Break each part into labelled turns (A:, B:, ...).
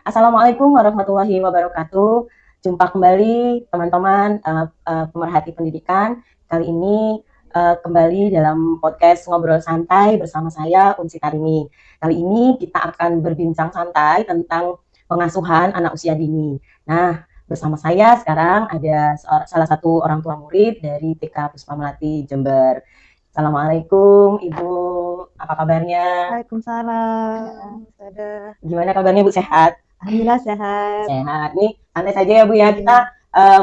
A: Assalamualaikum warahmatullahi wabarakatuh. Jumpa kembali teman-teman pemerhati pendidikan. Kali ini kembali dalam podcast Ngobrol Santai bersama saya Unsi Tarini. Kali ini kita akan berbincang santai tentang pengasuhan anak usia dini. Nah, bersama saya sekarang ada salah satu orang tua murid dari TK Puspa Melati Jember. Assalamualaikum Ibu, apa kabarnya?
B: Waalaikumsalam.
A: Gimana kabarnya Bu, sehat?
B: Alhamdulillah sehat.
A: Sehat. Nih, santai saja ya Bu ya, kita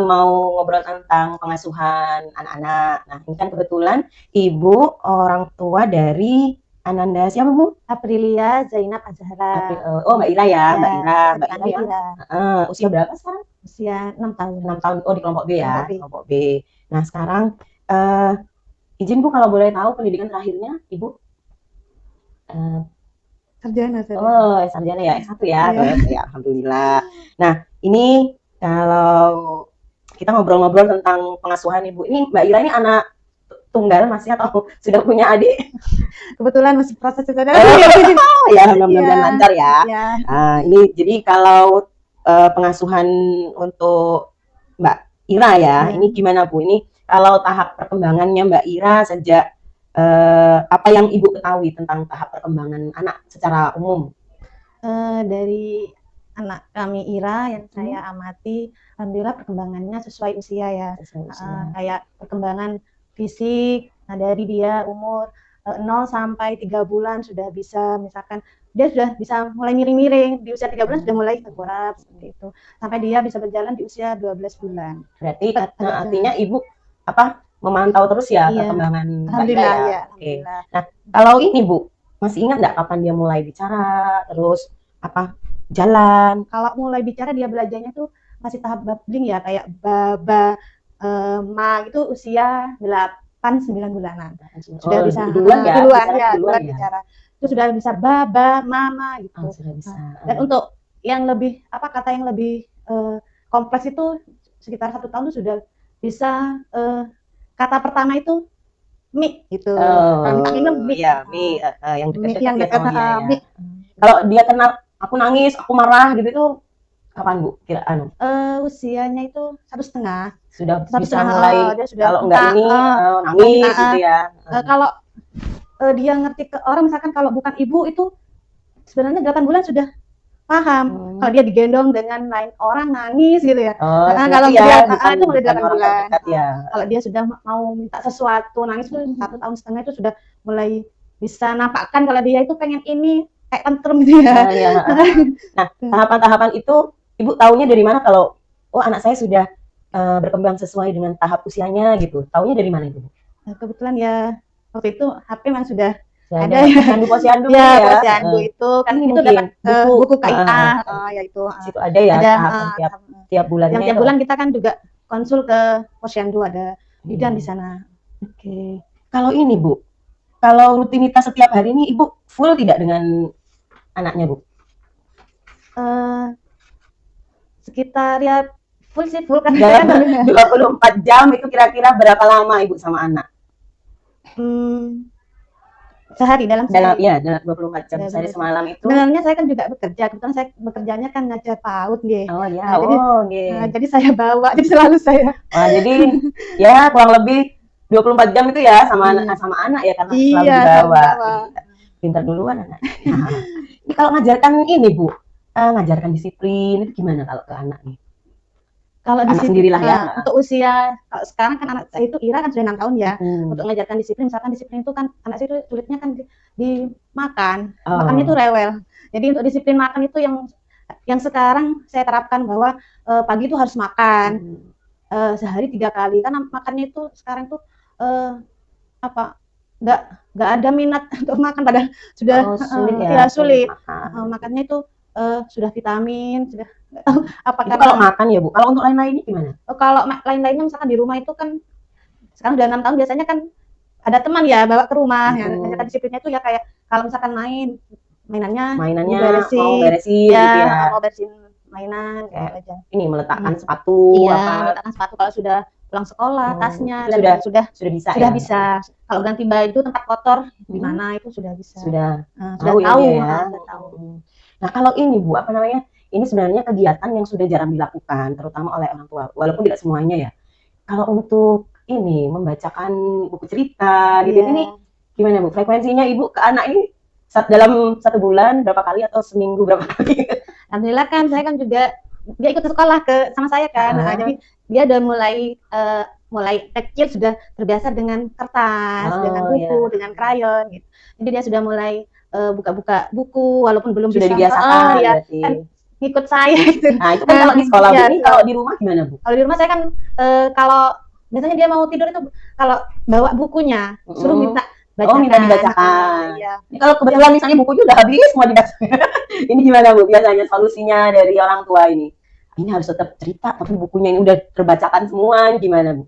A: mau ngobrol tentang pengasuhan anak-anak. Nah, ini kan kebetulan Ibu orang tua dari Ananda siapa Bu?
B: Aprilia Zainab Azhara.
A: Oh, Mbak Ira ya, Mbak Ira. Mbak Ira ya. Usia berapa sekarang?
B: Usia 6 tahun.
A: 6 tahun. Oh, di kelompok B ya,
B: Kelompok B.
A: kelompok B. Nah, sekarang izin Bu kalau boleh tahu pendidikan terakhirnya Ibu?
B: Sarjana.
A: Oh, sarjana ya, S1 ya.
B: Iya.
A: Ya, alhamdulillah. Nah, ini kalau kita ngobrol-ngobrol tentang pengasuhan Ibu, ini Mbak Ira ini anak tunggal masih atau sudah punya adik?
B: Kebetulan masih proses itu.
A: Oh ya, mudah-mudahan lancar ya.
B: Ya.
A: Ini jadi kalau pengasuhan untuk Mbak Ira ya, ini gimana Bu? Ini kalau tahap perkembangannya Mbak Ira sejak apa yang Ibu ketahui tentang tahap perkembangan anak secara umum?
B: Dari anak kami Ira yang saya amati, alhamdulillah perkembangannya sesuai usia ya. Kayak perkembangan fisik, nah dari dia umur 0 sampai 3 bulan sudah bisa, misalkan dia sudah bisa mulai miring-miring, di usia 3 bulan sudah mulai tengkurap seperti itu, sampai dia bisa berjalan di usia 12 bulan.
A: Berarti artinya Ibu memantau terus ya perkembangan
B: Alhamdulillah
A: ya.
B: Ya.
A: Oke. Nah, kalau ini Bu, masih ingat nggak kapan dia mulai bicara, terus jalan?
B: Kalau mulai bicara dia belajarnya tuh masih tahap babbling ya, kayak baba, ma itu usia 8-9 bulanan. Sudah bisa
A: duluan
B: bicara. Itu sudah bisa baba, mama gitu.
A: Sudah bisa.
B: Dan untuk yang lebih kata yang lebih kompleks itu sekitar 1 tahun itu sudah bisa kata pertama itu mi gitu.
A: Minum mi. Iya, mi yang dekat-dekat sama dia ya. Kalau dia kenal aku nangis, aku marah gitu itu kapan Bu? Kira
B: usianya itu 1,5.
A: Sudah bisa mulai kalau enggak ini nangis gitu ya.
B: Kalau dia ngerti ke orang, misalkan kalau bukan ibu itu sebenarnya 8 bulan sudah paham. Kalau dia digendong dengan lain orang nangis gitu ya. Kalau dia itu mulai 8 bulan. Kalau dia sudah mau minta sesuatu nangis itu 1,5 tahun itu sudah mulai bisa nampakkan kalau dia itu pengen ini kayak tantrum gitu ya.
A: Nah, tahapan-tahapan itu Ibu taunya dari mana kalau anak saya sudah berkembang sesuai dengan tahap usianya gitu? Taunya dari mana Ibu?
B: Kebetulan ya waktu itu HP memang sudah
A: ada ya. Posyandu
B: ya. Posyandu itu kan itu dapat buku KIA ya itu.
A: Situ ada ya tiap bulannya.
B: Yang tiap bulan kita kan juga konsul ke posyandu, ada bidan di sana.
A: Oke. Kalau ini Bu, kalau rutinitas setiap hari ini Ibu full tidak dengan anaknya Bu?
B: Sekitar ya full kan.
A: 24 jam itu kira-kira berapa lama Ibu sama anak?
B: Sehari dalam
A: 24 jam sehari semalam itu.
B: Sebenarnya saya kan juga bekerja, kebetulan saya bekerjanya kan ngajar PAUD nggih.
A: Oh ya,
B: jadi saya bawa, jadi selalu saya.
A: Jadi ya kurang lebih 24 jam itu ya sama anak ya karena selalu dibawa. Pintar duluan anak. Ini kalau ngajarkan ini Bu, ngajarkan disiplin itu gimana kalau ke anak nih?
B: Kalau
A: anak sendirilah ya.
B: Untuk usia kalau sekarang kan anak saya itu Ira kan sudah 6 tahun ya. Untuk mengajarkan disiplin, misalkan disiplin itu kan anak saya itu sulitnya kan di makan. Makannya itu rewel. Jadi untuk disiplin makan itu yang sekarang saya terapkan bahwa pagi itu harus makan sehari 3 kali. Karena makannya itu sekarang tuh nggak ada minat untuk makan, padahal sudah sulit. Makannya itu sudah vitamin, sudah
A: apakah kalau makan ya Bu? Kalau untuk lain-lainnya gimana?
B: Kalau lain-lainnya misalkan di rumah itu kan sekarang udah 6 tahun biasanya kan ada teman ya bawa ke rumah. Yang disiplinnya itu ya kayak kalau misalkan mainannya
A: beresin
B: mau beresin mainan
A: kayak aja. Ini meletakkan sepatu
B: meletakkan sepatu kalau sudah pulang sekolah, tasnya dan sudah bisa. Kalau ganti baju tempat kotor di mana itu sudah bisa.
A: Sudah
B: tahu.
A: Nah, kalau ini Bu, ini sebenarnya kegiatan yang sudah jarang dilakukan, terutama oleh orang tua, walaupun tidak semuanya ya. Kalau untuk ini membacakan buku cerita gitu ini gimana Bu? Frekuensinya Ibu ke anak ini dalam 1 bulan berapa kali atau seminggu berapa kali?
B: Alhamdulillah kan saya kan juga dia ikut sekolah sama saya kan. Jadi dia udah mulai kecil sudah terbiasa dengan kertas, dengan buku, dengan krayon gitu. Jadi dia sudah mulai buka-buka buku walaupun belum
A: sudah
B: bisa
A: dibiasakan
B: ya, kan ikut saya gitu.
A: Nah, itu kan kalau di sekolah ini, kalau di rumah gimana Bu?
B: Kalau di rumah saya kan kalau biasanya dia mau tidur itu kalau bawa bukunya suruh minta bacakan.
A: Oh, minta dibacakan. Ya. Ini kalau kebetulan misalnya bukunya udah habis semua dibaca. Ini gimana Bu biasanya solusinya dari orang tua ini? Ini harus tetap cerita tapi bukunya ini udah terbacakan semua, gimana Bu?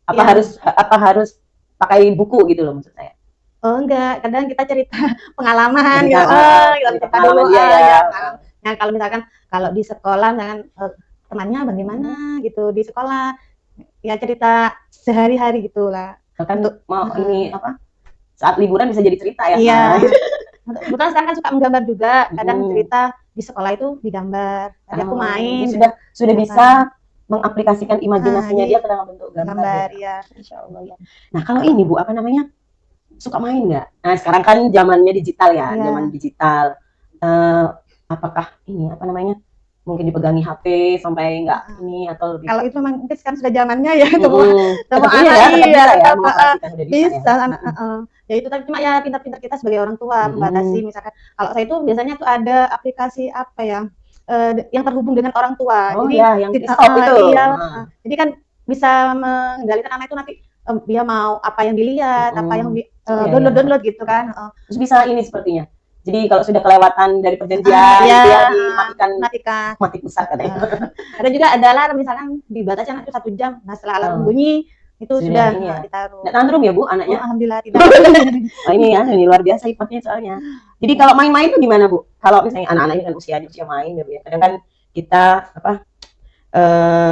A: Apa harus pakai buku gitu loh maksud saya?
B: Oh enggak, kadang kita cerita pengalaman gitu. Kita cerita dulu Nah, kalau misalkan kalau di sekolah misalkan temannya bagaimana gitu di sekolah ya cerita sehari-hari gitulah.
A: Bahkan untuk mau ini apa? Saat liburan bisa jadi cerita ya.
B: Iya. Kebetulan sekarang kan suka menggambar juga, kadang cerita di sekolah itu digambar. Tadi aku main.
A: Sudah bisa mengaplikasikan imajinasinya dia ke dalam bentuk gambar
B: ya.
A: Insya Allah ya. Nah kalau ini Bu apa namanya suka main nggak? Nah sekarang kan zamannya digital ya, zaman digital. Apakah ini apa namanya mungkin dipegangi HP sampai nggak ini atau lebih?
B: Kalau itu memang mungkin sekarang sudah zamannya ya, semua bisa. Ya itu tapi cuma ya pintar-pintar kita sebagai orang tua membatasi. Misalkan kalau saya itu biasanya tuh ada aplikasi apa ya yang terhubung dengan orang tua.
A: Jadi yang stop itu.
B: Jadi kan bisa mengendalikan anak itu nanti dia mau apa yang dilihat, apa yang download gitu kan.
A: Terus bisa ini sepertinya. Jadi kalau sudah kelewatan dari perjanjian dia dimatikan mati pusat katanya.
B: Ada juga ada alarm misalkan dibatasi anak itu 1 jam. Nah setelah alarm bunyi itu sudah ditaruh.
A: Nggak tantrum ya Bu anaknya?
B: Alhamdulillah tidak.
A: Oh ini ya, ini luar biasa sifatnya soalnya. Jadi kalau main-main itu gimana Bu? Kalau misalnya anak-anak ini kan usia main ya Bu ya. Kadang kan kita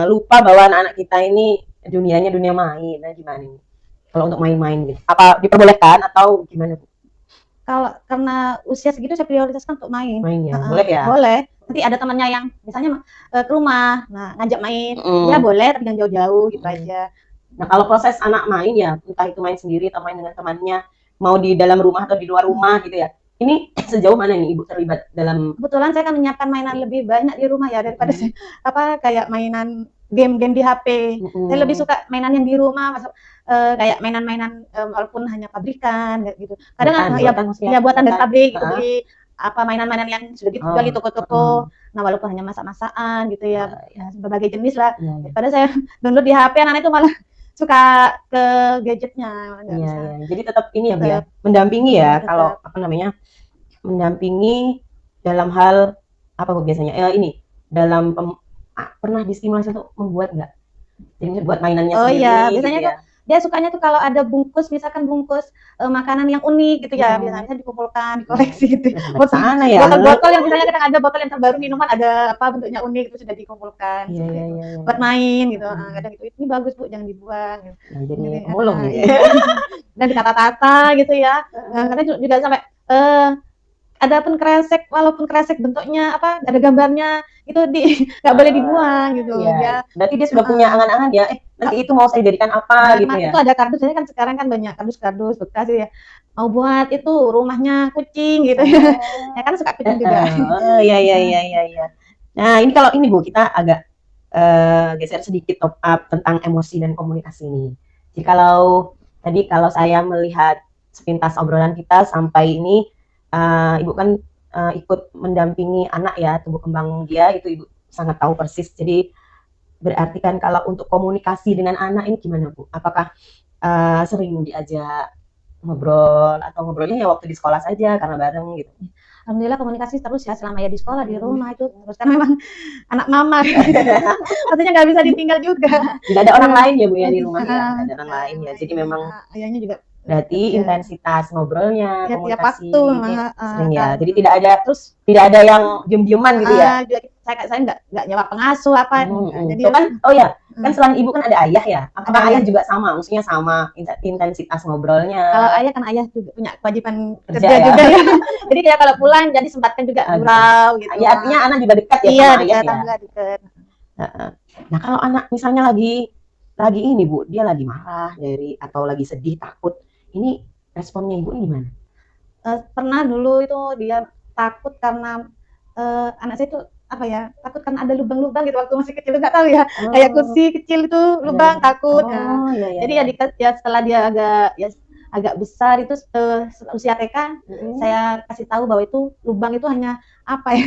A: lupa bahwa anak-anak kita ini dunianya dunia main. Nah gimana nih? Kalau untuk main-main gitu. Apa diperbolehkan atau gimana Bu?
B: Kalau karena usia segitu saya prioritaskan untuk main.
A: Main ya, boleh ya?
B: Boleh. Nanti ada temannya yang misalnya ke rumah, nah ngajak main, ya boleh tapi jangan jauh-jauh gitu aja.
A: Nah kalau proses anak main ya, entah itu main sendiri atau main dengan temannya, mau di dalam rumah atau di luar rumah gitu ya. Ini sejauh mana nih Ibu terlibat dalam?
B: Kebetulan saya kan menyiapkan mainan lebih banyak di rumah ya daripada kayak mainan game-game di HP. Saya lebih suka mainan yang di rumah, kayak mainan-mainan walaupun hanya pabrikan gitu. Kadang buatan dari pabrik gitu, beli apa mainan-mainan yang sudah dijual di toko-toko. Nah, walaupun hanya masak-masakan gitu ya, berbagai jenis lah. Daripada saya download di HP, anak itu malah suka ke gadgetnya.
A: Jadi tetap ini ya Bu ya, mendampingi ya kalau apa namanya? Mendampingi dalam hal apa Bu biasanya? Ini dalam pernah distimulasi untuk membuat nggak? Jadi buat mainannya sendiri.
B: Oh iya, biasanya tuh dia sukanya tuh kalau ada bungkus, misalkan bungkus makanan yang unik gitu ya, biasanya dikumpulkan, dikoleksi gitu. Botol-botol yang misalnya kadang ada botol yang terbaru minuman ada apa bentuknya unik itu sudah dikumpulkan. Buat main gitu. Kadang itu ini bagus Bu, jangan dibuang. Gitu.
A: Jadi pemulung gitu.
B: Dan ditata-tata gitu ya. Kadang juga sampai ada pun kresek, walaupun kresek bentuknya apa ada gambarnya itu nggak boleh dibuang gitu ya.
A: Berarti dia sudah punya angan-angan ya. Nanti itu mau saya jadikan apa gitu ya.
B: Itu ada kardus, kan sekarang kan banyak kardus bekas ya. Mau buat itu rumahnya kucing gitu ya. Ya kan suka kucing juga.
A: Oh iya. Nah ini kalau ini Bu kita agak geser sedikit top up tentang emosi dan komunikasi ini. Jadi kalau saya melihat sepintas obrolan kita sampai ini. Ibu kan ikut mendampingi anak ya, tumbuh kembang dia itu Ibu sangat tahu persis. Jadi berarti kan kalau untuk komunikasi dengan anak ini gimana Bu? Apakah sering diajak ngobrol atau ngobrolnya ya waktu di sekolah saja karena bareng gitu?
B: Alhamdulillah komunikasi terus ya selama ya di sekolah, di rumah itu terus kan memang anak mama artinya nggak bisa ditinggal juga.
A: Tidak ada orang lain ya Bu ya di rumah ya, tidak ada orang lain ya. Jadi memang
B: ayahnya juga
A: Berarti
B: Ya.
A: intensitas ngobrolnya,
B: Ya, tiap
A: komunikasi
B: waktu
A: sering ya.
B: kan.
A: Jadi
B: Terus
A: tidak ada yang diem-dieman gitu ya.
B: juga saya nggak nyewa pengasuh apa. Jadi
A: Tuh kan, oh ya, kan
B: hmm.
A: selain ibu kan ada ayah ya. Apakah
B: Ada
A: ayah
B: ayah.
A: juga sama? Maksudnya sama intensitas ngobrolnya?
B: Kalau ayah kan ayah juga punya kewajiban
A: Kerja
B: kerja
A: ya?
B: juga ya. Jadi kayak kalau pulang jadi sempatkan juga
A: Ah, gitu.
B: gurau gitu.
A: Ya artinya anak juga dekat ya
B: Iya,
A: sama ayah
B: dekat,
A: ya.
B: alhamdulillah dekat.
A: Nah kalau anak misalnya lagi ini Bu, dia lagi marah atau lagi sedih, takut, ini responnya ibu gimana?
B: Pernah dulu itu dia takut karena anak saya itu apa ya, takut karena ada lubang-lubang gitu waktu masih kecil, nggak tahu ya, kayak kursi kecil itu lubang, takut.
A: Iya,
B: Jadi ya setelah dia agak besar itu usia TK, saya kasih tahu bahwa itu lubang itu hanya apa ya,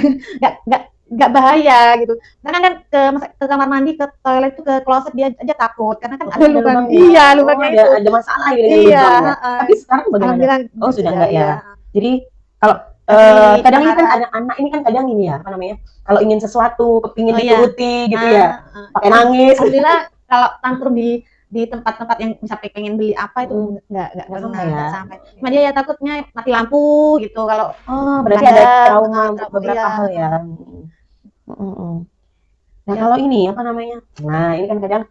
B: nggak bahaya gitu. Karena kan ke kamar mandi, ke toilet itu, ke kloset dia aja takut karena kan ada lubang. Iya, lubangnya itu.
A: Ada masalah gitu dengan
B: Iya,
A: lubang ya. Tapi sekarang bagaimana? Oh sudah enggak ya. Jadi kalau kadang ini kan anak-anak ini kan kadang ini ya, apa namanya? Kalau ingin sesuatu, kepingin dituruti gitu ya, pakai nangis.
B: Alhamdulillah kalau tantrum di tempat-tempat yang bisa pengen beli apa itu nggak pernah
A: ya.
B: sampai. Cuma dia ya takutnya mati lampu gitu kalau.
A: Berarti ada trauma untuk beberapa hal ya. Nah kalau ini apa namanya? Nah ini kan kadang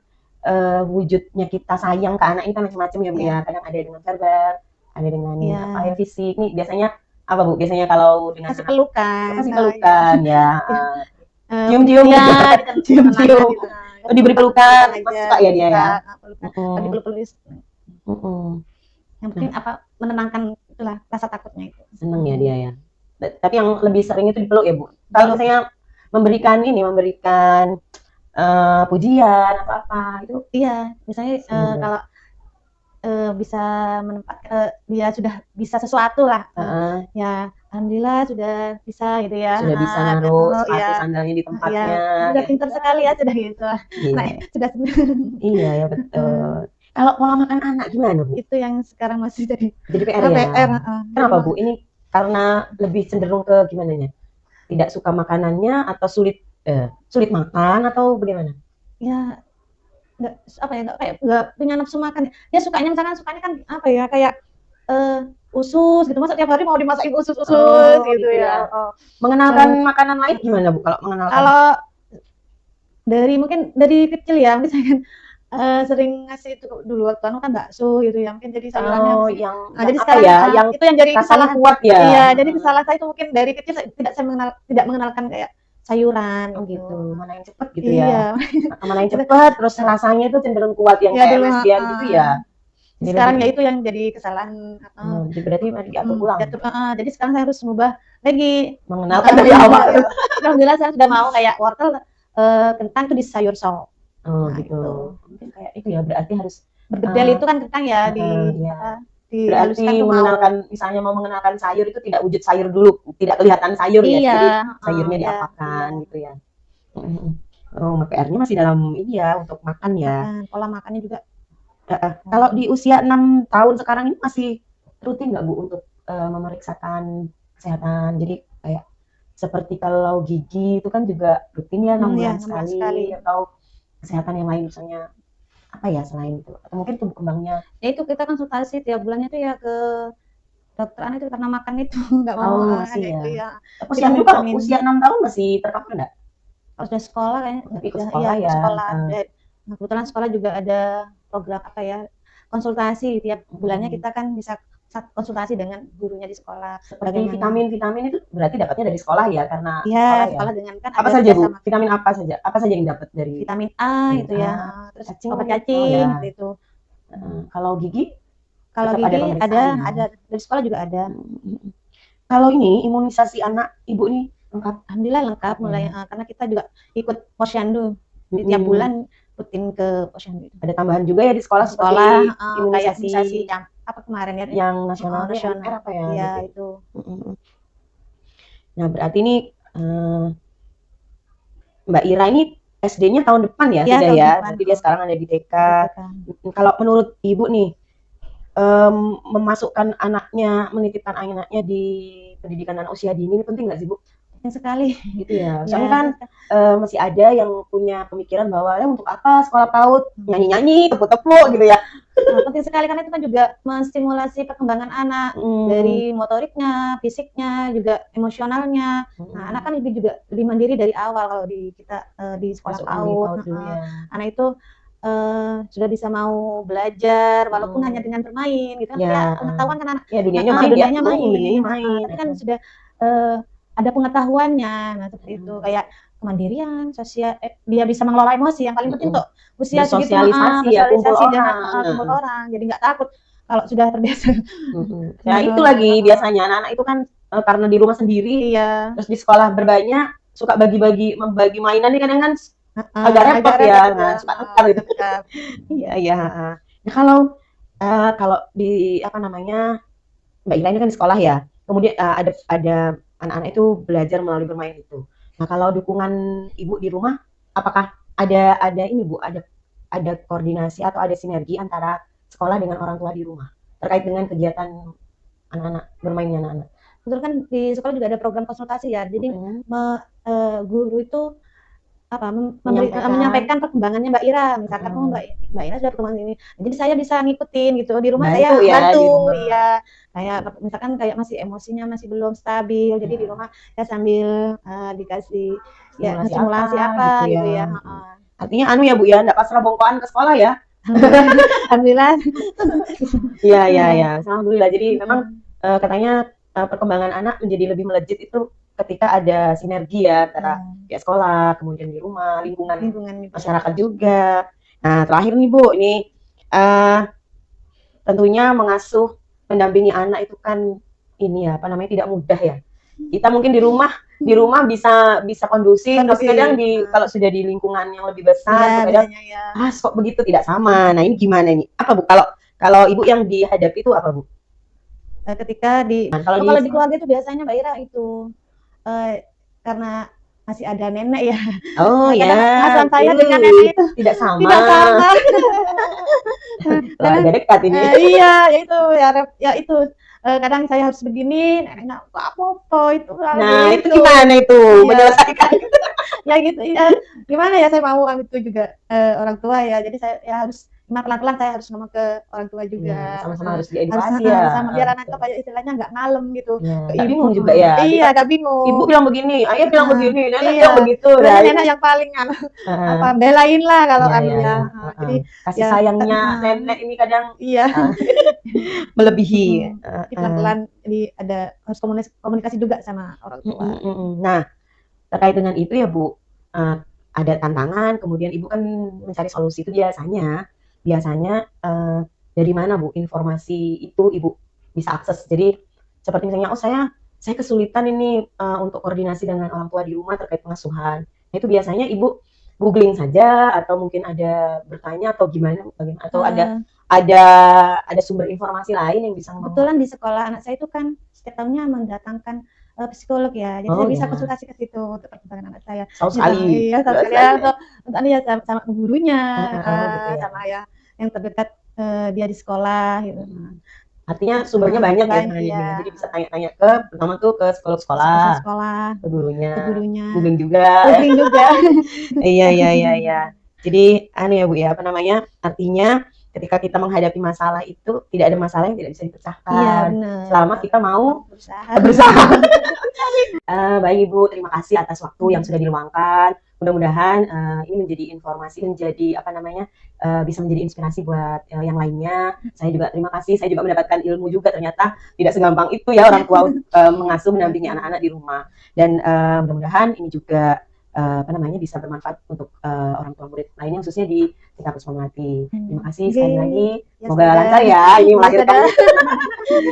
A: wujudnya kita sayang ke anak ini kan macam-macam ya Bu ya. Kadang ada dengan verbal, ada dengan apa ya fisik. Nih biasanya apa Bu? Biasanya kalau dengan
B: kasih pelukan.
A: Kasih pelukan ya. Cium-cium
B: ya,
A: cium-cium. Diberi pelukan, pasti suka ya dia ya.
B: Dipeluk-peluk. Yang penting apa menenangkan itulah rasa takutnya itu.
A: Seneng ya dia ya. Tapi yang lebih sering itu dipeluk ya Bu. Kalau misalnya memberikan pujian apa itu
B: iya, misalnya kalau bisa menempatkan dia sudah bisa sesuatu lah, ya alhamdulillah sudah bisa gitu ya,
A: sudah bisa naruh sepatu sandalnya di tempatnya,
B: sudah pintar sekali ya, sudah gitu. Nah, sudah
A: iya ya betul. Kalau pola makan anak gimana Bu?
B: Itu yang sekarang masih jadi
A: PR ya. Kenapa Bu? Ini karena lebih cenderung ke gimana ya? Tidak suka makanannya atau sulit makan atau bagaimana?
B: Ya nggak punya nafsu makan. Dia sukanya kan apa ya, kayak usus gitu, masa tiap hari mau dimasakin usus gitu ya.
A: Mengenalkan makanan lain gimana Bu kalau mengenalkan?
B: Kalau mungkin dari kecil ya, misalkan sering ngasih itu dulu waktu kan bakso gitu ya, mungkin jadi sayurannya jadi sekarang
A: yang
B: itu yang jadi
A: kesalahan kuat ya.
B: Iya, jadi kesalahan saya itu mungkin dari kecil tidak mengenalkan kayak sayuran
A: gitu. Mana yang cepat gitu ya. Mana yang cepat terus rasanya itu cenderung kuat yang kayak lesbian gitu ya.
B: Sekarang ya itu yang jadi kesalahan.
A: Berarti diatur ulang.
B: Jadi sekarang saya harus mengubah lagi,
A: mengenalkan dari awal.
B: Alhamdulillah saya sudah mau kayak wortel, kentang itu di sayur sop.
A: Gitu. Mungkin kayak itu ya, berarti harus
B: bergedel itu kan kentang ya
A: berarti mengenalkan, misalnya mau mengenalkan sayur itu tidak wujud sayur dulu, tidak kelihatan sayur ya, jadi sayurnya diapakan gitu ya. PR-nya masih dalam ini ya, untuk makan ya.
B: Pola makannya juga.
A: Kalau di usia 6 tahun sekarang ini masih rutin nggak Bu untuk memeriksakan kesehatan? Jadi kayak seperti kalau gigi itu kan juga rutin ya 6 bulan sekali, atau kesehatan yang lain misalnya apa ya selain itu, atau mungkin tumbuh kembangnya
B: ya itu kita konsultasi tiap bulannya tuh ya ke dokter anak itu karena makan itu nggak mau
A: masih ya. Usia juga usia 6 tahun masih tercover nggak?
B: Sudah sekolah kayaknya.
A: Ikut sekolah ya.
B: Sekolah. Nah, kebetulan sekolah juga ada program apa ya, konsultasi tiap bulannya kita kan bisa konsultasi dengan gurunya di sekolah.
A: Seperti vitamin itu berarti dapatnya dari sekolah ya, karena
B: sekolah dengan kan
A: apa saja Bu? Vitamin apa saja yang dapat dari?
B: Vitamin A itu ya, terus obat cacing gitu.
A: Kalau gigi?
B: Kalau gigi ada dari sekolah juga ada.
A: Kalau ini imunisasi anak Ibu nih lengkap?
B: Alhamdulillah lengkap, mulai karena kita juga ikut posyandu di tiap bulan rutin ke posyandu.
A: Ada tambahan juga ya di sekolah
B: imunisasi yang apa kemarin ya,
A: yang nasional apa ya?
B: Iya itu.
A: Nah berarti ini Mbak Ira ini SD-nya tahun depan ya, sudah ya? Berarti dia sekarang ada di TK. Kalau menurut Ibu nih, menitipkan anaknya di pendidikan anak usia dini ini penting nggak sih Bu?
B: sekali.
A: gitu ya.
B: Ya,
A: Soalnya kan masih ada yang punya pemikiran bahwa ya untuk apa sekolah PAUD nyanyi-nyanyi, tepuk-tepuk gitu ya.
B: penting sekali karena itu kan juga menstimulasi perkembangan anak dari motoriknya, fisiknya, juga emosionalnya. Nah, anak kan juga lebih mandiri dari awal kalau di kita di sekolah PAUD. Anak itu sudah bisa mau belajar walaupun hanya dengan bermain gitu kan. Ya, pengetahuan kan anak.
A: Ya dunianya main.
B: Tapi kan sudah ada pengetahuannya. Nah, seperti itu kayak kemandirian, sosial, dia bisa mengelola emosi yang paling penting tuh usia segitu,
A: bersosialisasi
B: dan kumpul orang, jadi nggak takut kalau sudah terbiasa.
A: Nah itu lagi biasanya anak-anak itu kan karena di rumah sendiri, terus di sekolah berbanyak suka membagi mainan ini kadang kan agak repot ya, suka tukar gitu. Iya. Nah kalau di apa namanya Mbak Ira ini kan di sekolah ya, kemudian ada anak-anak itu belajar melalui bermain itu. Nah kalau dukungan ibu di rumah, apakah ada ini Bu, ada koordinasi atau ada sinergi antara sekolah dengan orang tua di rumah terkait dengan kegiatan anak-anak bermainnya anak-anak?
B: Betul kan di sekolah juga ada program konsultasi ya, jadi guru itu menyampaikan perkembangannya Mbak Ira, misalkan Mbak Ira sudah perkembangan ini, jadi saya bisa ngikutin gitu di rumah, saya bantu ya, kayak misalkan kayak masih emosinya masih belum stabil, jadi di rumah saya sambil dikasih stimulasi apa gitu ya.
A: Artinya ya Bu ya, nggak pasrah bongkoan ke sekolah ya.
B: Alhamdulillah.
A: Iya. Alhamdulillah. Jadi memang katanya perkembangan anak menjadi lebih melejit itu ketika ada sinergi ya antara pihak sekolah, kemudian di rumah, lingkungan masyarakat juga. Nah terakhir nih Bu, ini tentunya mengasuh, mendampingi anak itu kan ini ya, apa namanya, tidak mudah ya. Kita mungkin di rumah bisa kondusif, tapi kadang kalau sudah di lingkungan yang lebih besar, kadang kok begitu tidak sama. Nah ini gimana nih? Apa Bu? Kalau ibu yang dihadapi itu apa Bu?
B: Ketika kalau di keluarga itu biasanya Mbak Ira itu karena masih ada nenek ya.
A: Oh ya.
B: Perasaan saya dengan nenek itu
A: tidak sama.
B: Agak
A: dekat ini.
B: Iya, ya itu. Kadang saya harus begini, neneknya nggak apa-apa itu.
A: Nah itu gimana itu menyelesaikan?
B: Ya gitu ya. Gimana ya, saya mau itu juga orang tua ya. Jadi saya ya harus pelan-pelan saya harus ngomong ke orang tua juga.
A: Sama-sama harus diedukasi ya.
B: Sama biar anak kayak istilahnya nggak ngalem gitu.
A: Nggak bingung juga ya.
B: Iya, nggak bingung.
A: Ibu bilang begini, ayah bilang begini, nenek bilang begitu.
B: Nenek yang paling belain lah kalau anunya.
A: Jadi kasih sayangnya nenek ini kadang melebihi.
B: Pelan-pelan harus komunikasi juga sama orang tua.
A: Nah terkait dengan itu ya Bu, ada tantangan, kemudian Ibu kan mencari solusi itu biasanya dari mana Bu informasi itu Ibu bisa akses? Jadi seperti misalnya saya kesulitan ini untuk koordinasi dengan orang tua di rumah terkait pengasuhan. Nah itu biasanya Ibu googling saja atau mungkin ada bertanya atau bagaimana atau ada sumber informasi lain yang bisa
B: kebetulan di sekolah anak saya itu kan setiap tahunnya mendatangkan psikolog ya, jadi saya bisa konsultasi ke situ untuk perkembangan anak saya.
A: Sekali.
B: Iya, sama gurunya, sama ya yang terdekat dia di sekolah gitu.
A: Artinya sumbernya banyak ya, jadi bisa tanya-tanya pertama tuh ke psikolog sekolah, ke gurunya, googling juga. Iya. Jadi ya Bu ya, apa namanya, artinya ketika kita menghadapi masalah itu tidak ada masalah yang tidak bisa dipecahkan selama kita mau berusaha. Baik Ibu, terima kasih atas waktu yang sudah diluangkan. Mudah-mudahan ini menjadi informasi, bisa menjadi inspirasi buat yang lainnya. Saya juga terima kasih, saya juga mendapatkan ilmu juga, ternyata tidak segampang itu ya orang tua mengasuh mendampingi anak-anak di rumah. Dan mudah-mudahan ini juga bisa bermanfaat untuk orang tua murid lainnya, khususnya di tingkat Puspa Melati. Terima kasih sekali lagi, semoga lancar ya ini melahirkan.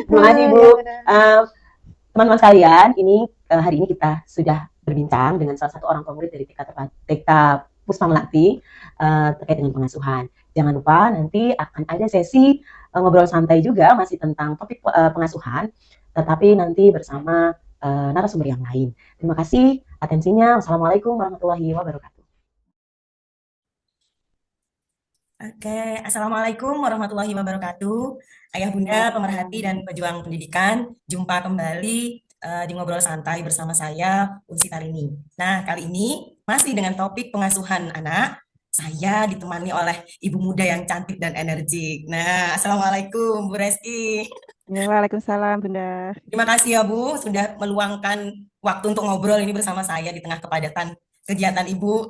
A: Terima kasih Bu. Teman-teman sekalian, hari ini kita sudah berbincang dengan salah satu orang tua murid dari TK Puspa Melati terkait dengan pengasuhan. Jangan lupa nanti akan ada sesi ngobrol santai juga masih tentang topik pengasuhan, tetapi nanti bersama narasumber yang lain. Terima kasih atensinya. Wassalamualaikum warahmatullahi wabarakatuh.
C: Oke, Assalamualaikum warahmatullahi wabarakatuh. Ayah bunda, pemerhati dan pejuang pendidikan, jumpa kembali di Ngobrol Santai bersama saya, Unsi Tarini. Nah, kali ini masih dengan topik pengasuhan anak. Saya ditemani oleh ibu muda yang cantik dan energik. Nah, Assalamualaikum Bu Reski.
D: Ya, Waalaikumsalam, Bunda.
C: Terima kasih ya Bu, sudah meluangkan waktu untuk ngobrol ini bersama saya di tengah kepadatan kegiatan Ibu.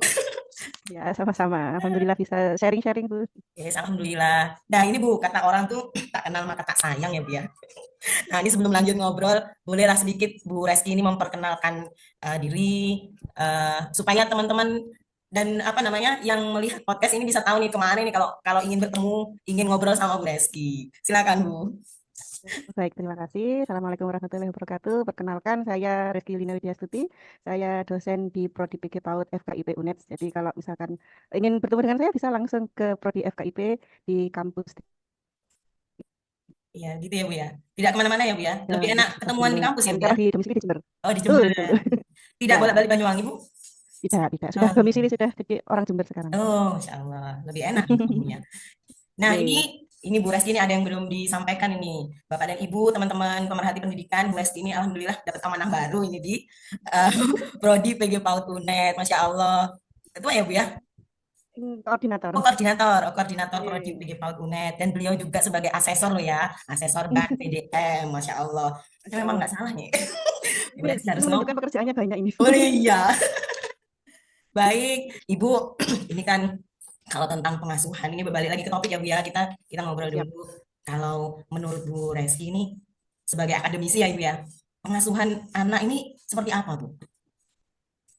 D: Ya, sama-sama. Alhamdulillah bisa sharing-sharing, Bu.
C: Yes, Alhamdulillah. Nah, ini Bu, kata orang tuh tak kenal maka tak sayang ya Bu ya. Nah, ini sebelum lanjut ngobrol, bolehlah sedikit Bu Reski ini memperkenalkan diri supaya teman-teman dan apa namanya yang melihat podcast ini bisa tahu nih kemana nih kalau kalau ingin bertemu, ingin ngobrol sama Bu Reski. Silakan Bu.
D: Baik, terima kasih. Assalamualaikum warahmatullahi wabarakatuh. Perkenalkan, saya Reski Lina Widyastuti. Saya dosen di Prodi PG PAUD FKIP UNED. Jadi kalau misalkan ingin bertemu dengan saya, bisa langsung ke Prodi FKIP di kampus
C: Iya, gitu ya Bu ya. Tidak kemana-mana ya Bu ya. Lebih enak ketemuan di kampus ya Bu ya.
D: Sekarang di domisili di Jember.
C: Oh, di
D: Betul,
C: Jember.
D: betul.
C: Tidak
D: Ya,
C: bolak-balik Banyuwangi Bu.
D: tidak. Sudah
C: Oh,
D: domisili, sudah jadi orang Jember sekarang.
C: oh, Masya Allah. Lebih enak ketemunya. Nah,
D: Oke.
C: ini Bu Resti ini ada yang belum disampaikan ini. Bapak dan Ibu, teman-teman pemerhati pendidikan, Bu Resti ini alhamdulillah dapat amanah baru ini di eh, Prodi PG PAUD UNED. Masya Allah. Ketua ya Bu ya?
D: Koordinator.
C: Koordinator Prodi
D: Oke.
C: PG PAUD UNED. Dan beliau juga sebagai asesor loh ya. Asesor dan PDM. Masya Allah. Itu memang nggak salah nih. Bu
D: Ini
C: Resti harus
D: menunjukkan
C: ngomong.
D: pekerjaannya banyak ini.
C: Oh iya. Baik, Ibu. Ini kan kalau tentang pengasuhan ini berbalik lagi ke topik ya Bu ya. Kita ngobrol
D: Siap.
C: dulu. Kalau menurut Bu Reski ini sebagai akademisi ya Ibu ya, pengasuhan anak ini seperti apa Bu?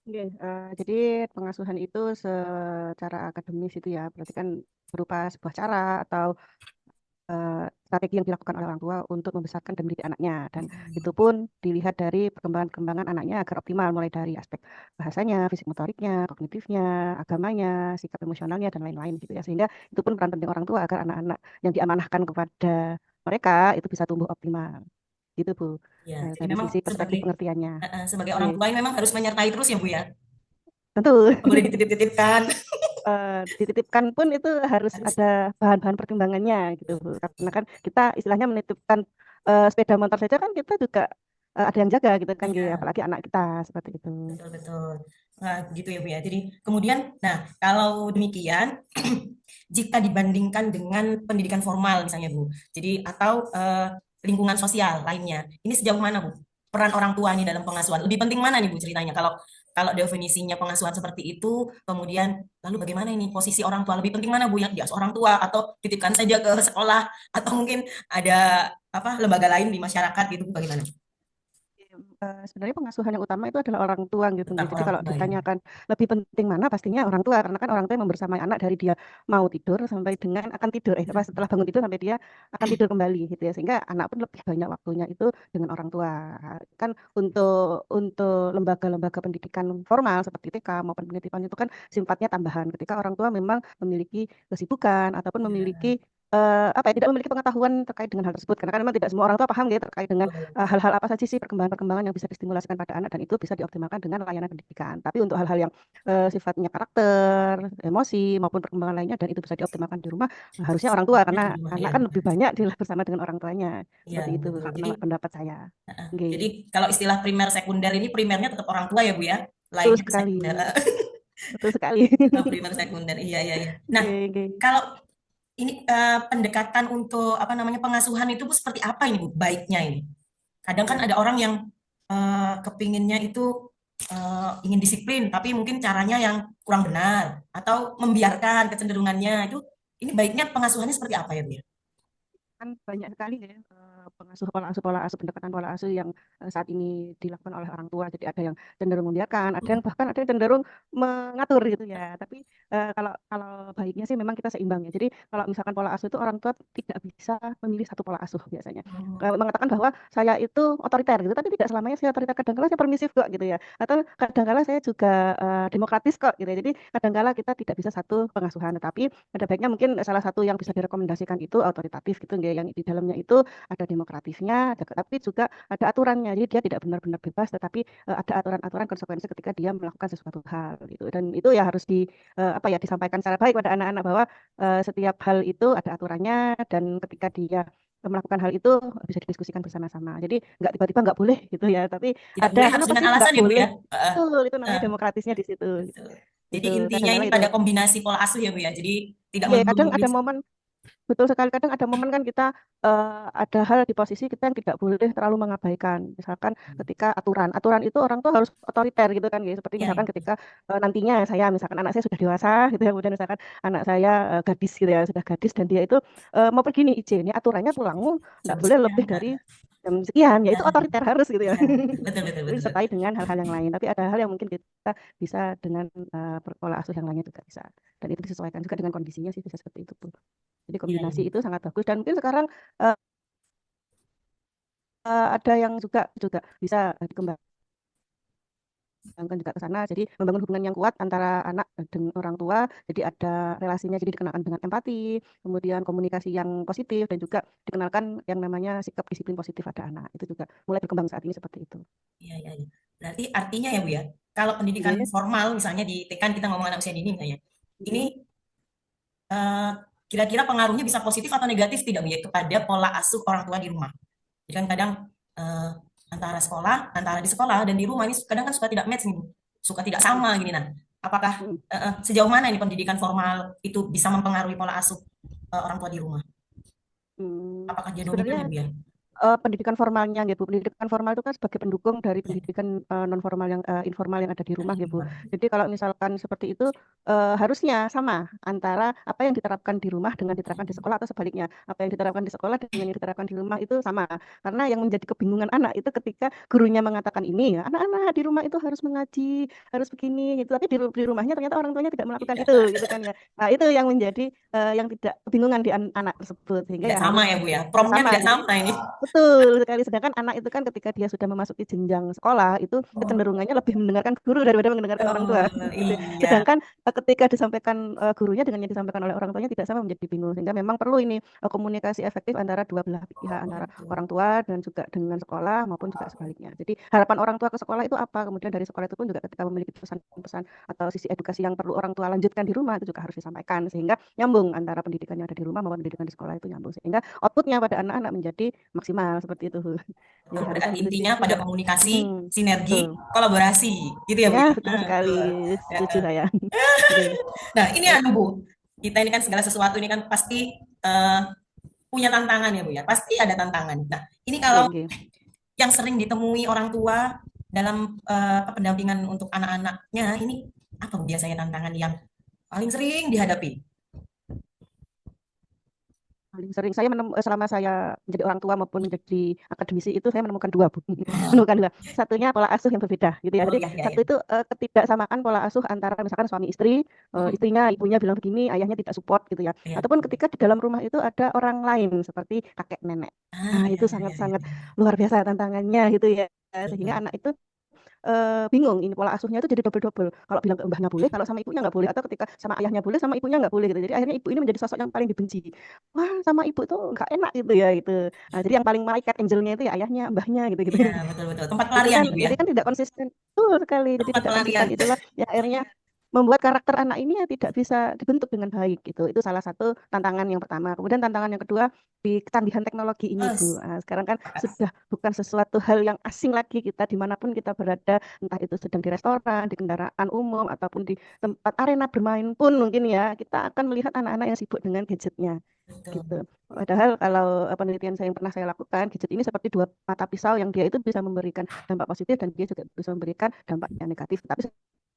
D: Oke, jadi pengasuhan itu secara akademis itu ya, berarti kan berupa sebuah cara atau strategi yang dilakukan oleh orang tua untuk membesarkan dan mendidik anaknya. Dan itu pun dilihat dari perkembangan anaknya agar optimal, mulai dari aspek bahasanya, fisik motoriknya, kognitifnya, agamanya, sikap emosionalnya, dan lain-lain gitu ya. Sehingga itu pun peran penting orang tua agar anak-anak yang diamanahkan kepada mereka itu bisa tumbuh optimal. Gitu, Bu.
C: Ya, jadi
D: Dari
C: memang
D: sisi perspektif
C: sebagai
D: pengertiannya.
C: sebagai
D: Oke,
C: orang tua ini memang harus menyertai terus ya Bu ya.
D: tentu.
C: Nggak boleh dititip-titipkan.
D: Dititipkan pun itu harus
C: Harus.
D: ada bahan-bahan pertimbangannya gitu Bu. Karena kan kita istilahnya menitipkan sepeda motor saja kan kita juga ada yang jaga gitu kan, gitu.
C: Iya,
D: Apalagi anak kita seperti itu.
C: betul-betul. Nah, gitu ya Bu ya. Jadi kemudian, nah kalau demikian, jika dibandingkan dengan pendidikan formal misalnya Bu, jadi atau lingkungan sosial lainnya, ini sejauh mana Bu? Peran orang tua ini dalam pengasuhan. Lebih penting mana nih Bu ceritanya? Kalau kalau definisinya pengasuhan seperti itu, kemudian lalu bagaimana ini posisi orang tua? Lebih penting mana Bu yang diasuh orang tua atau titipkan saja ke sekolah atau mungkin ada apa lembaga lain di masyarakat gitu Bu, bagaimana?
D: Sebenarnya pengasuhan yang utama itu adalah orang tua gitu.
C: Tetap
D: Jadi
C: orang
D: kalau
C: tua ya.
D: ditanyakan lebih penting mana, pastinya orang tua karena kan orang tua yang membersamai anak dari dia mau tidur sampai dengan akan tidur apa setelah bangun tidur sampai dia akan tidur kembali gitu ya. Sehingga anak pun lebih banyak waktunya itu dengan orang tua. Kan untuk lembaga-lembaga pendidikan formal seperti TK maupun penitipan itu kan sifatnya tambahan ketika orang tua memang memiliki kesibukan ataupun memiliki apa ya, tidak memiliki pengetahuan terkait dengan hal tersebut karena kan memang tidak semua orang tua paham ya terkait dengan hal-hal apa saja sih perkembangan-perkembangan yang bisa distimulasikan pada anak dan itu bisa dioptimalkan dengan layanan pendidikan. Tapi untuk hal-hal yang sifatnya karakter, emosi maupun perkembangan lainnya dan itu bisa dioptimalkan di rumah, harusnya orang tua karena
C: Di rumah
D: anak
C: ya.
D: kan lebih banyak bersama dengan orang tuanya.
C: Iya,
D: Seperti itu
C: betul. Jadi
D: pendapat saya.
C: Jadi
D: Oke.
C: kalau istilah primer sekunder ini primernya tetap orang tua ya Bu ya,
D: Betul
C: lainnya
D: sekali.
C: sekunder.
D: Betul sekali.
C: Primer sekunder, iya iya iya. Nah,
D: Oke, oke.
C: kalau ini pendekatan untuk apa namanya pengasuhan itu Bu seperti apa ini Bu baiknya ini? Kadang kan
D: Ya.
C: ada orang yang kepinginnya itu ingin disiplin, tapi mungkin caranya yang kurang benar atau membiarkan kecenderungannya itu. Ini baiknya pengasuhannya seperti apa ya Bu ya?
D: Kan banyak sekali ya pola asuh pendekatan pola asuh yang saat ini dilakukan oleh orang tua. Jadi ada yang cenderung membiarkan, ada yang bahkan ada yang cenderung mengatur gitu ya. Tapi kalau kalau baiknya sih memang kita seimbang ya. Jadi kalau misalkan pola asuh itu orang tua tidak bisa memilih satu pola asuh biasanya.
C: Oh,
D: Mengatakan bahwa saya itu otoriter gitu, tapi tidak selamanya saya otoriter. Kadang-kala saya permisif kok gitu ya. Atau kadang-kala saya juga demokratis kok gitu ya. Jadi kadang-kala kita tidak bisa satu pengasuhan, tetapi ada baiknya mungkin salah satu yang bisa direkomendasikan itu autoritatif gitu nggak, yang di dalamnya itu ada demokratifnya, tapi juga ada aturannya. Jadi dia tidak benar-benar bebas, tetapi ada aturan-aturan konsekuensi ketika dia melakukan sesuatu hal gitu. Dan itu ya harus apa ya disampaikan secara baik pada anak-anak bahwa setiap hal itu ada aturannya dan ketika dia melakukan hal itu bisa didiskusikan bersama-sama. Jadi nggak tiba-tiba nggak boleh gitu ya, tapi
C: Tidak
D: ada
C: boleh harus
D: kenapa
C: dengan
D: sih nggak
C: alasan ya Bu
D: boleh?
C: ya.
D: Betul, itu namanya
C: Eh,
D: demokratisnya di situ.
C: betul. Jadi
D: Itu
C: intinya
D: kadang-kala
C: ini
D: itu.
C: pada kombinasi pola asuh ya Bu ya. Jadi tidak
D: Iya,
C: melulu
D: kadang ada momen. Betul sekali, kadang ada momen kan kita ada hal di posisi kita yang tidak boleh terlalu mengabaikan. Misalkan ketika aturan itu orang tuh harus otoriter gitu kan, ya. Seperti
C: ya,
D: misalkan ketika nantinya misalkan anak saya sudah dewasa gitu ya, kemudian misalkan anak saya gadis gitu ya, sudah gadis dan dia itu mau pergi nih izin, ini aturannya pulangmu nggak
C: jam
D: boleh
C: sekian.
D: lebih dari jam sekian, ya itu
C: Nah,
D: otoriter harus gitu ya.
C: ya, betul betul
D: Tapi
C: betul.
D: disertai dengan hal-hal yang lain. Tapi ada hal yang mungkin kita bisa dengan pola asuh yang lainnya juga bisa. Dan itu disesuaikan juga dengan kondisinya sih bisa seperti itu tuh. Jadi
C: Ya,
D: kombinasi
C: ya.
D: itu sangat bagus dan mungkin sekarang eh, ada yang juga bisa dikembangkan juga ke sana. Jadi membangun hubungan yang kuat antara anak dengan orang tua. Jadi ada relasinya jadi dikenalkan dengan empati, kemudian komunikasi yang positif dan juga dikenalkan yang namanya sikap disiplin positif pada anak. Itu juga mulai berkembang saat ini seperti itu.
C: Iya, iya, iya. Berarti artinya ya Bu ya, kalau pendidikan
D: Yes.
C: formal misalnya di TK kan kita ngomong anak usia dini misalnya, ini
D: Mhm.
C: eh, kira-kira pengaruhnya bisa positif atau negatif tidak Bu ya kepada pola asuh orang tua di rumah. Jadi kan kadang eh, antara di sekolah dan di rumah ini kadang kan suka tidak match nih Bu, suka tidak sama gini nah. Apakah
D: Mhm.
C: sejauh mana ini pendidikan formal itu bisa mempengaruhi pola asuh orang tua di rumah? Apakah dia dominan ya
D: Sebenarnya
C: Bu ya?
D: pendidikan formalnya gitu. Pendidikan formal itu kan sebagai pendukung dari pendidikan non formal yang informal yang ada di rumah gitu. Jadi kalau misalkan seperti itu harusnya sama antara apa yang diterapkan di rumah dengan diterapkan di sekolah atau sebaliknya. Apa yang diterapkan di sekolah dengan yang diterapkan di rumah itu sama. Karena yang menjadi kebingungan anak itu ketika gurunya mengatakan ini, ya, anak-anak di rumah itu harus mengaji, harus begini gitu. Tapi di rumahnya ternyata orang tuanya tidak melakukan
C: Tidak,
D: itu gitu kan ya. Nah, itu yang menjadi yang tidak kebingungan di anak tersebut sehingga
C: tidak
D: ya
C: sama
D: harus
C: ya Bu ya. Promnya
D: sama.
C: tidak
D: Jadi
C: sama ini.
D: betul sekali. Sedangkan anak itu kan ketika dia sudah memasuki jenjang sekolah, itu
C: Oh,
D: kecenderungannya lebih mendengarkan guru daripada mendengarkan orang tua. Gitu.
C: iya.
D: Sedangkan ketika disampaikan gurunya dengan yang disampaikan oleh orang tuanya tidak sama menjadi bingung. Sehingga memang perlu ini komunikasi efektif antara dua belah pihak, antara
C: Betul.
D: orang tua dan juga dengan sekolah maupun juga sebaliknya. Jadi harapan orang tua ke sekolah itu apa? Kemudian dari sekolah itu pun juga ketika memiliki pesan-pesan atau sisi edukasi yang perlu orang tua lanjutkan di rumah itu juga harus disampaikan sehingga nyambung antara pendidikan yang ada di rumah maupun pendidikan di sekolah itu nyambung sehingga outputnya pada anak-anak menjadi maksimal seperti itu. Jadi
C: Betul.
D: harusnya
C: Berarti
D: itu sih
C: intinya pada
D: untuk
C: komunikasi,
D: mm,
C: sinergi,
D: betul.
C: kolaborasi, gitu ya Bu
D: Ya,
C: ya.
D: betul sekali.
C: Betul. Ya,
D: Setuju saya. Oke.
C: nah, ini anu Bu, kita ini kan segala sesuatu ini kan pasti eh, punya tantangan ya Bu ya. Pasti ada tantangan. Nah, ini
D: Oke,
C: kalau
D: oke.
C: yang sering ditemui orang tua dalam pendampingan untuk anak-anaknya, ini apa Bu biasanya tantangan yang paling sering dihadapi?
D: Paling sering saya selama saya menjadi orang tua maupun menjadi akademisi itu saya menemukan dua, Bu. Menemukan dua. Satunya pola asuh yang berbeda gitu ya.
C: Oh
D: Jadi
C: ya, ya,
D: satu
C: ya.
D: itu ketidaksamaan pola asuh antara misalkan suami istri, istrinya ibunya bilang begini, ayahnya tidak support gitu ya.
C: Ya.
D: Ataupun ketika di dalam rumah itu ada orang lain seperti kakek nenek.
C: Ah,
D: Nah,
C: ya,
D: itu
C: ya, ya,
D: sangat-sangat
C: ya.
D: luar biasa tantangannya gitu ya. Sehingga
C: Betul.
D: anak itu bingung ini pola asuhnya itu jadi double-double. Kalau bilang ke mbahnya boleh, kalau sama ibunya nggak boleh. Atau ketika sama ayahnya boleh, sama ibunya nggak boleh gitu. Jadi akhirnya ibu ini menjadi sosok yang paling dibenci. Wah, sama ibu itu nggak enak gitu ya gitu. Nah, jadi yang paling malaikat angelnya itu ya ayahnya, mbahnya gitu-gitu.
C: Iya, betul betul. Tempat
D: Itu
C: pelarian
D: kan
C: ya Bu ya.
D: jadi kan tidak konsisten. Betul sekali. Jadi
C: Tempat
D: tidak konsisten
C: pelarian.
D: itulah ya akhirnya membuat karakter anak ini ya tidak bisa dibentuk dengan baik gitu. Itu salah satu tantangan yang pertama. Kemudian tantangan yang kedua di kecanggihan teknologi ini,
C: Oh,
D: Bu. Nah, sekarang kan
C: sepakat.
D: sudah bukan sesuatu hal yang asing lagi kita dimanapun kita berada, entah itu sedang di restoran, di kendaraan umum, ataupun di tempat arena bermain pun mungkin ya, kita akan melihat anak-anak yang sibuk dengan gadgetnya
C: Betul.
D: gitu. Padahal kalau penelitian saya yang pernah saya lakukan, gadget ini seperti dua mata pisau yang dia itu bisa memberikan dampak positif dan dia juga bisa memberikan dampak yang negatif. Tapi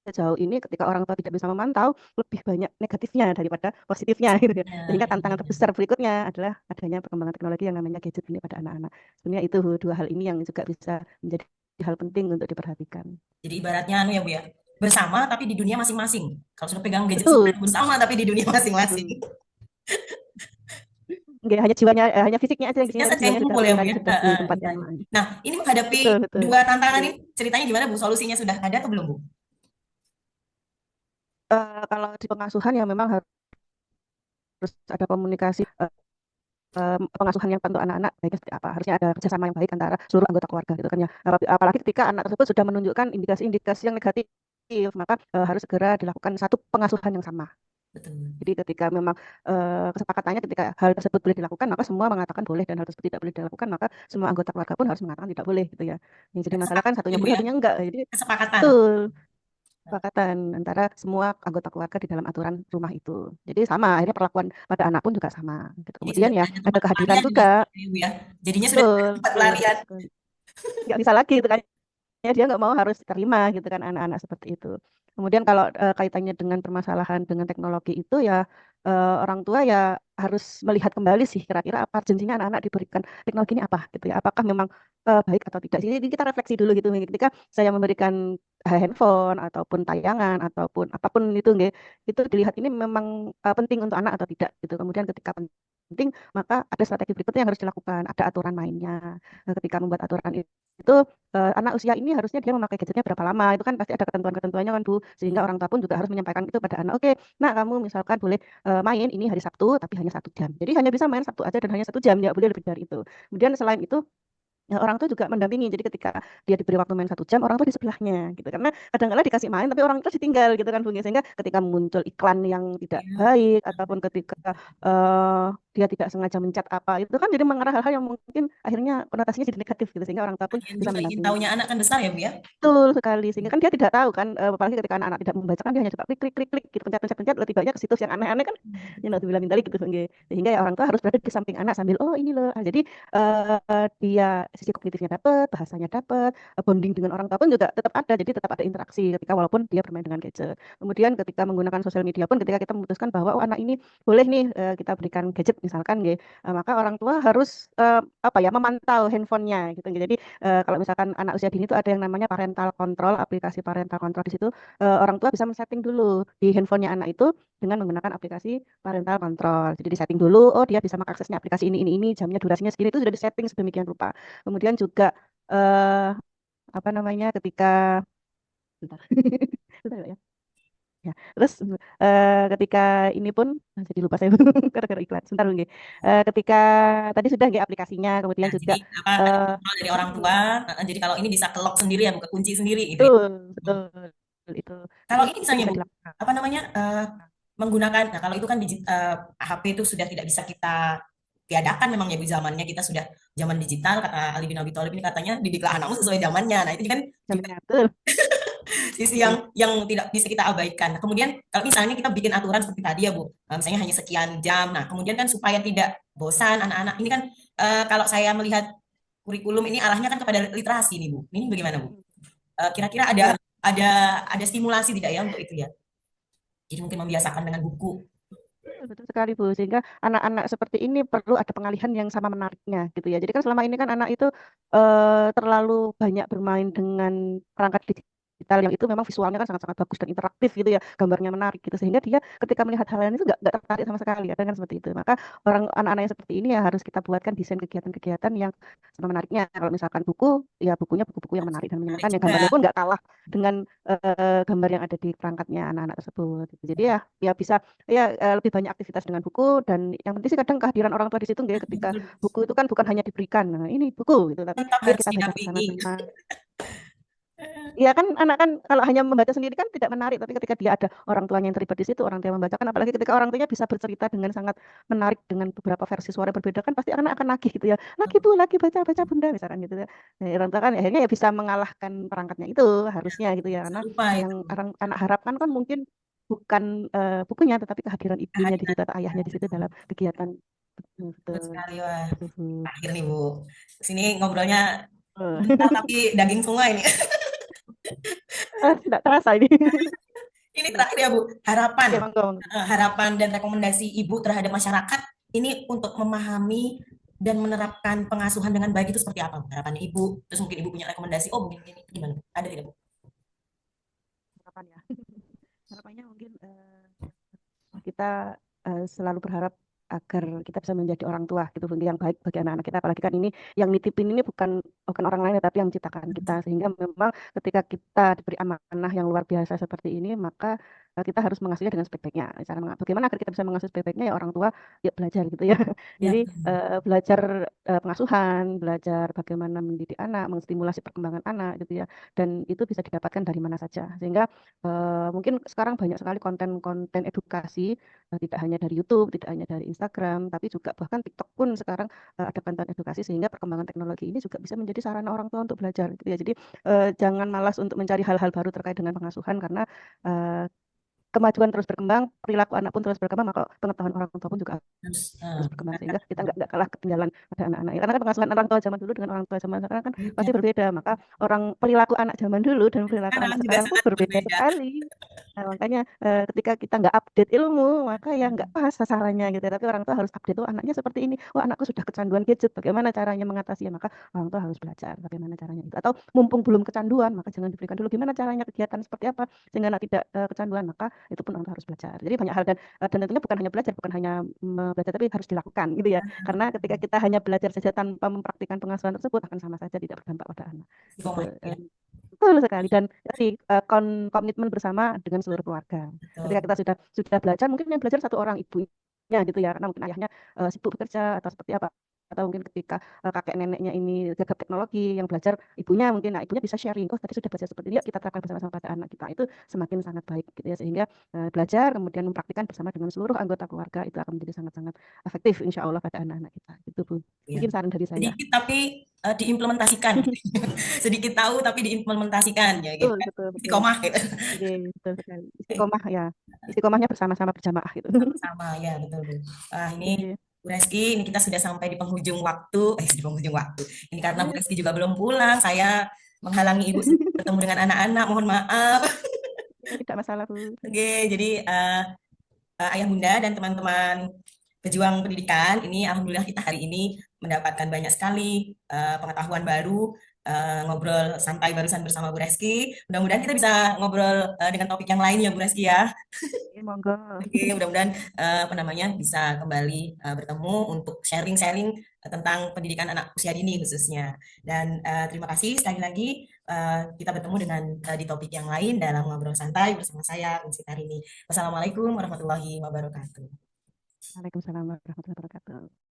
D: sejauh ini ketika orang tua tidak bisa memantau, lebih banyak negatifnya daripada positifnya gitu ya.
C: Nah,
D: Sehingga
C: iya, iya,
D: tantangan
C: iya.
D: terbesar berikutnya adalah adanya perkembangan teknologi yang namanya gadget ini pada anak-anak. Sebenarnya itu dua hal ini yang juga bisa menjadi hal penting untuk diperhatikan.
C: Jadi ibaratnya anu ya Bu ya, bersama tapi di dunia masing-masing. Kalau sudah pegang gadget semua
D: Betul.
C: bersama tapi di dunia masing-masing.
D: Hmm. Nggak, hanya jiwanya, hanya fisiknya aja yang di sini,
C: Fisiknya
D: tapi
C: saja yang
D: jiwanya sudah
C: kumpul ya Bu
D: seringkali
C: ya.
D: sudah di tempat
C: Bisa.
D: yang lain.
C: Nah, ini menghadapi
D: Betul, betul.
C: dua tantangan
D: Oke.
C: ini ceritanya gimana Bu? Solusinya sudah ada atau belum Bu?
D: Kalau di pengasuhan ya memang harus ada komunikasi pengasuhan yang untuk anak-anak baiknya seperti apa. Harusnya ada kerjasama yang baik antara seluruh anggota keluarga gitu kan ya. Apalagi ketika anak tersebut sudah menunjukkan indikasi-indikasi yang negatif, maka harus segera dilakukan satu pengasuhan yang sama.
C: betul.
D: Jadi ketika memang kesepakatannya ketika hal tersebut boleh dilakukan, maka semua mengatakan boleh, dan hal tersebut tidak boleh dilakukan, maka semua anggota keluarga pun harus mengatakan tidak boleh gitu ya. Yang jadi masalah kan satunya
C: Ibu
D: boleh,
C: ya,
D: satunya enggak. Jadi
C: kesepakatan.
D: betul kesepakatan antara semua anggota keluarga di dalam aturan rumah itu. Jadi sama, akhirnya perlakuan pada anak pun juga sama. Gitu.
C: Jadi
D: Kemudian
C: sudah
D: ya
C: ada
D: ada
C: tempat
D: kehadiran
C: pelarian
D: juga,
C: Ibu ya. Jadinya sudah ada
D: betul,
C: tempat
D: betul,
C: pelarian.
D: betul sekali. Nggak bisa lagi itu kan. Ya, dia nggak mau harus terima gitu kan anak-anak seperti itu. Kemudian kalau kaitannya dengan permasalahan dengan teknologi itu ya orang tua ya harus melihat kembali sih kira-kira apa urgensinya anak-anak diberikan teknologi ini apa gitu ya. Apakah memang baik atau tidak. Jadi kita refleksi dulu gitu ketika saya memberikan handphone ataupun tayangan ataupun apapun itu nggih, itu dilihat ini memang penting untuk anak atau tidak gitu. Kemudian ketika penting maka ada strategi berikutnya yang harus dilakukan, ada aturan mainnya. Nah, ketika membuat aturan itu anak usia ini harusnya dia memakai gadgetnya berapa lama itu kan pasti ada ketentuan-ketentuannya kan Bu, sehingga orang tua pun juga harus menyampaikan itu pada anak. Oke, nah kamu misalkan boleh main ini hari Sabtu tapi hanya 1 jam, jadi hanya bisa main Sabtu aja dan hanya 1 jam, ya boleh lebih dari itu. Kemudian selain itu ya, orang tua juga mendampingi. Jadi ketika dia diberi waktu main 1 jam, orang tua di sebelahnya gitu. Karena kadang-kadang dikasih main, tapi orang tua ditinggal gitu kan, Bung. Ya. Sehingga ketika muncul iklan yang tidak
C: Ya,
D: baik ataupun ketika dia tidak sengaja mencet apa, itu kan jadi mengarah hal-hal yang mungkin akhirnya konotasinya jadi negatif gitu. Sehingga orang tua pun
C: yang
D: bisa
C: juga ingin
D: mendampingi.
C: tahunya anak kan besar ya Bu ya.
D: Betul sekali, sehingga kan dia tidak tahu kan, apalagi ketika anak-anak tidak membaca kan dia hanya suka klik klik klik klik gitu, pencet pencet pencet, lebih banyak ke situs yang aneh-aneh kan, yang bilang minta gitu, nggih. Sehingga ya orang tua harus berada di samping anak sambil oh ini loh. Ah, jadi dia sisi kognitifnya dapat, bahasanya dapat, bonding dengan orang tua pun juga tetap ada, jadi tetap ada interaksi ketika walaupun dia bermain dengan gadget. Kemudian ketika menggunakan sosial media pun ketika kita memutuskan bahwa oh anak ini boleh nih kita berikan gadget misalkan, nggih, maka orang tua harus apa ya memantau handphonenya gitu. Nggih. Jadi kalau misalkan anak usia dini itu ada yang namanya parental control, aplikasi parental control di situ orang tua bisa men-setting dulu di handphonenya anak itu dengan menggunakan aplikasi parental control. Jadi disetting dulu, oh dia bisa mengaksesnya aplikasi ini, jamnya durasinya segini itu sudah disetting sedemikian rupa. Kemudian juga eh apa namanya ketika bentar, bentar ya. Ya, terus ketika ini pun jadi lupa saya gara-gara iklan. Sebentar nggih. Ketika tadi sudah nggih aplikasinya, kemudian
C: Nah,
D: juga
C: jadi apa ada
D: eh
C: kontrol dari orang tua. Jadi kalau ini bisa ke lock sendiri ya, buka kunci sendiri gitu ya.
D: betul,
C: Hmm.
D: betul itu.
C: Kalau
D: Jadi
C: ini
D: itu
C: misalnya
D: bisa
C: Bu,
D: dilakukan.
C: apa namanya menggunakan, nah kalau itu kan HP itu sudah tidak bisa kita tiadakan memang ya Bu, zamannya kita sudah zaman digital, kata Ali bin Abi Thalib ini katanya didiklah anakmu sesuai zamannya. Nah itu kan juga
D: Jamnya betul.
C: sisi
D: Betul.
C: yang tidak bisa kita abaikan. Nah, kemudian kalau misalnya kita bikin aturan seperti tadi ya Bu, misalnya hanya sekian jam. Nah kemudian kan supaya tidak bosan anak-anak ini kan kalau saya melihat kurikulum ini arahnya kan kepada literasi nih Bu. Ini bagaimana Bu? Kira-kira
D: Ya,
C: ada ada stimulasi tidak ya untuk itu ya? Jadi mungkin membiasakan dengan buku.
D: betul sekali Bu. Sehingga anak-anak seperti ini perlu ada pengalihan yang sama menariknya gitu ya. Jadi kan selama ini kan anak itu terlalu banyak bermain dengan perangkat digital yang itu memang visualnya kan sangat-sangat bagus dan interaktif gitu ya, gambarnya menarik gitu. Sehingga dia ketika melihat hal lain itu nggak tertarik sama sekali, ada kan seperti itu. Maka orang anak-anak yang seperti ini ya harus kita buatkan desain kegiatan-kegiatan yang sama menariknya. Kalau misalkan buku, ya bukunya buku-buku yang menarik dan
C: Menarik
D: menyenangkan, yang
C: juga.
D: gambarnya pun nggak kalah dengan gambar yang ada di perangkatnya anak-anak tersebut. Gitu. Jadi ya, ya bisa ya lebih banyak aktivitas dengan buku dan yang penting sih kadang kehadiran orang tua di situ nggak ya, ketika
C: Betul.
D: buku itu kan bukan hanya diberikan nah ini buku gitu tapi
C: Tetap
D: ayo
C: harus
D: kita baca
C: didampingi.
D: bersama-sama. Iya kan anak kan kalau hanya membaca sendiri kan tidak menarik, tapi ketika dia ada orang tuanya yang terlibat di situ, orang tua yang membacakan, apalagi ketika orang tuanya bisa bercerita dengan sangat menarik dengan beberapa versi suara yang berbeda kan pasti anak akan nagih gitu ya, lagi bu lagi baca baca bunda misalkan gitu ya. Nah, orang tua kan akhirnya ya bisa mengalahkan perangkatnya itu harusnya gitu ya, karena
C: Lupa
D: yang
C: itu.
D: orang anak harapkan kan mungkin bukan bukunya tetapi kehadiran ibunya di
C: Kehadiran.
D: situ atau ayahnya di situ dalam kegiatan. Betul,
C: Betul
D: betul.
C: sekali, wah.
D: Gitu, Bu.
C: Akhir nih Bu. Sini ngobrolnya
D: Eh,
C: bentar tapi daging semua ini.
D: tidak terasa ini.
C: Ini terakhir ya Bu, harapan,
D: Oke, monggo, monggo.
C: harapan dan rekomendasi Ibu terhadap masyarakat ini untuk memahami dan menerapkan pengasuhan dengan baik itu seperti apa? Harapannya Ibu, terus mungkin Ibu punya rekomendasi, oh mungkin ini gimana? Ada tidak Bu?
D: Harapan ya. Harapannya mungkin kita selalu berharap agar kita bisa menjadi orang tua gitu Bun, yang baik bagi anak-anak kita, apalagi kan ini yang nitipin ini bukan bukan orang lain tapi yang menciptakan kita, sehingga memang ketika kita diberi amanah yang luar biasa seperti ini maka kita harus mengasuhnya dengan sebaik-baiknya. Bagaimana agar kita bisa mengasuh sebaik-baiknya ya orang tua ya belajar gitu ya.
C: Ya,
D: Jadi belajar pengasuhan, belajar bagaimana mendidik anak, menstimulasi perkembangan anak gitu ya. Dan itu bisa didapatkan dari mana saja. Sehingga mungkin sekarang banyak sekali konten-konten edukasi, tidak hanya dari YouTube, tidak hanya dari Instagram, tapi juga bahkan TikTok pun sekarang ada konten edukasi, sehingga perkembangan teknologi ini juga bisa menjadi sarana orang tua untuk belajar gitu ya. Jadi jangan malas untuk mencari hal-hal baru terkait dengan pengasuhan, karena eh, kemajuan terus berkembang, perilaku anak pun terus berkembang, maka pengetahuan orang tua pun juga terus berkembang, sehingga kita nggak kalah ketinggalan pada anak-anak. Karena kan pengasuhan orang tua zaman dulu dengan orang tua zaman sekarang kan pasti berbeda. Maka perilaku anak zaman dulu dan perilaku anak
C: sekarang juga
D: sekarang pun
C: sangat
D: berbeda
C: berbeda.
D: sekali. Nah, makanya ketika kita nggak update ilmu, maka ya nggak pas sasarannya gitu. Tapi orang tua harus update, oh anaknya seperti ini, oh anakku sudah kecanduan gadget, bagaimana caranya mengatasinya? Maka orang tua harus belajar bagaimana caranya itu. Atau mumpung belum kecanduan, maka jangan diberikan dulu gimana caranya kegiatan seperti apa sehingga anak tidak kecanduan. Maka itu pun orang tua harus belajar. Jadi banyak hal, dan tentunya bukan hanya belajar, bukan hanya belajar, tapi harus dilakukan gitu ya. Karena ketika kita hanya belajar saja tanpa mempraktikkan pengasuhan tersebut, akan sama saja tidak berdampak pada anak. Gitu.
C: Ya.
D: Betul sekali. Dan tadi komitmen bersama dengan seluruh keluarga. Ketika kita sudah belajar, mungkin yang belajar satu orang ibunya gitu ya, karena mungkin ayahnya sibuk bekerja atau seperti apa. Atau mungkin ketika kakek neneknya ini gagap teknologi, yang belajar ibunya, mungkin ibunya bisa sharing, oh tadi sudah belajar seperti ini, yuk kita terapkan bersama-sama pada anak kita. Itu semakin sangat baik gitu ya, sehingga belajar kemudian mempraktikkan bersama dengan seluruh anggota keluarga itu akan menjadi sangat-sangat efektif insya Allah pada anak-anak kita. Itu Bu.
C: Ya.
D: Mungkin saran dari saya.
C: Sedikit tapi diimplementasikan. Sedikit tahu tapi diimplementasikan ya gitu.
D: Betul.
C: Istiqomah gitu.
D: Oke, betul sekali. Istiqomah ya. Istiqomahnya bersama-sama berjamaah gitu.
C: Sama ya, betul Bu. Ini
D: Oke.
C: Bu Reski, ini kita sudah sampai di penghujung waktu. Di penghujung waktu. Ini karena Bu Reski juga belum pulang, saya menghalangi Ibu bertemu dengan anak-anak. Mohon maaf.
D: Tidak masalah Bu.
C: Oke, jadi Ayah Bunda dan teman-teman pejuang pendidikan, ini alhamdulillah kita hari ini mendapatkan banyak sekali pengetahuan baru, ngobrol santai barusan bersama Bu Reski. Mudah-mudahan kita bisa ngobrol dengan topik yang lain ya Bu Reski ya.
D: Monggo.
C: Oke, mudah-mudahan apa namanya bisa kembali bertemu untuk sharing-sharing tentang pendidikan anak usia dini khususnya. Dan terima kasih sekali lagi, kita bertemu dengan di topik yang lain dalam ngobrol santai bersama saya Unsi Tarini. Wassalamualaikum warahmatullahi wabarakatuh.
D: Waalaikumsalam warahmatullahi wabarakatuh.